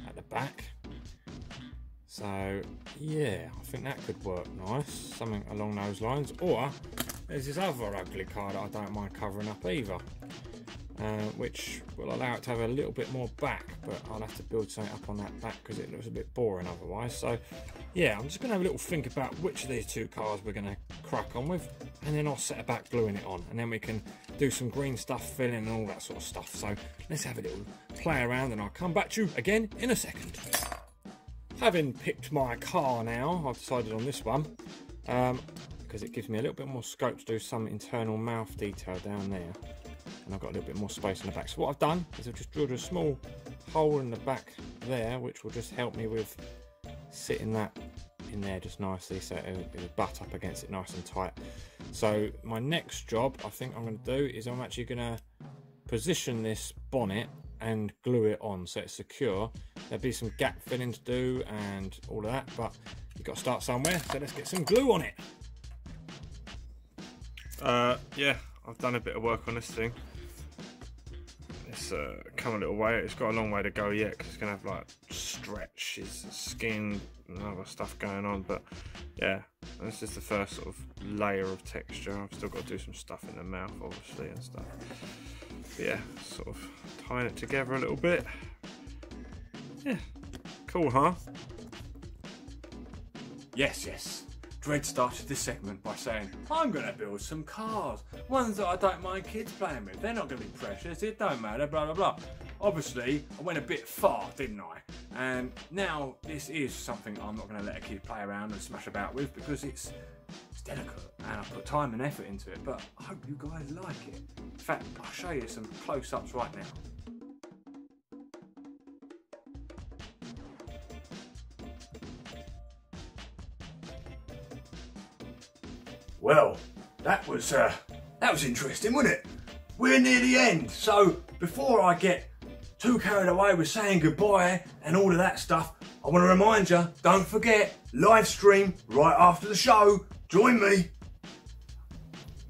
at the back. So yeah, I think that could work nice, something along those lines. Or there's this other ugly car that I don't mind covering up either, which will allow it to have a little bit more back, but I'll have to build something up on that back because it looks a bit boring otherwise. So yeah, I'm just going to have a little think about which of these two cars we're going to crack on with, and then I'll set about gluing it on, and then we can do some green stuff, filling and all that sort of stuff. So let's have a little play around and I'll come back to you again in a second. Having picked my car now, I've decided on this one because it gives me a little bit more scope to do some internal mouth detail down there, and I've got a little bit more space in the back. So what I've done is I've just drilled a small hole in the back there, which will just help me with sitting that in there just nicely, so it'll butt up against it nice and tight. So my next job I think I'm going to do is I'm actually going to position this bonnet and glue it on so it's secure. There'll be some gap filling to do and all of that, but you've got to start somewhere, so let's get some glue on it. Yeah, I've done a bit of work on this thing. It's come a little way. It's got a long way to go yet because it's going to have like stretches, skin and other stuff going on, but yeah, this is the first sort of layer of texture. I've still got to do some stuff in the mouth obviously and stuff, but yeah, sort of tying it together a little bit. Yeah, cool, huh? Yes. Dread started this segment by saying, I'm going to build some cars, ones that I don't mind kids playing with. They're not going to be precious, it don't matter, blah, blah, blah. Obviously, I went a bit far, didn't I? And now this is something I'm not going to let a kid play around and smash about with because it's delicate and I put time and effort into it, but I hope you guys like it. In fact, I'll show you some close-ups right now. Well, that was interesting, wasn't it? We're near the end, so before I get too carried away with saying goodbye and all of that stuff, I want to remind you, don't forget, live stream right after the show. Join me.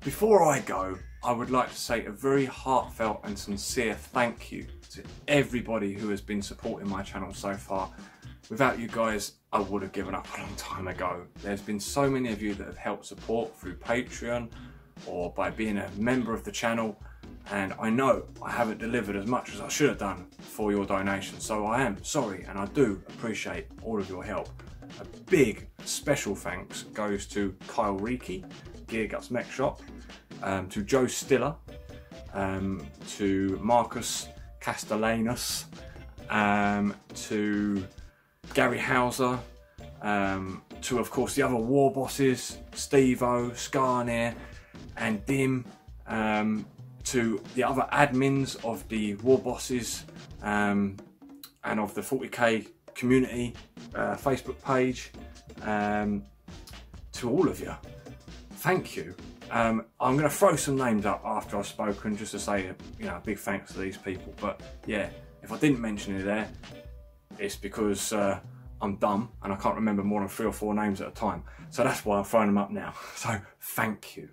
Before I go, I would like to say a very heartfelt and sincere thank you to everybody who has been supporting my channel so far. Without you guys, I would have given up a long time ago. There's been so many of you that have helped support through Patreon or by being a member of the channel, and I know I haven't delivered as much as I should have done for your donation, so I am sorry, and I do appreciate all of your help. A big special thanks goes to Kyle Reiki, Gear Guts Mech Shop, to Joe Stiller, to Marcus Castellanos, to Gary Hauser, to of course the other war bosses, Steve-O, Skarnir and Dim, to the other admins of the war bosses and of the 40k community Facebook page, to all of you, thank you. I'm going to throw some names up after I've spoken just to say a big thanks to these people, but yeah, if I didn't mention it there, it's because I'm dumb and I can't remember more than 3 or 4 names at a time. So that's why I'm throwing them up now. So thank you.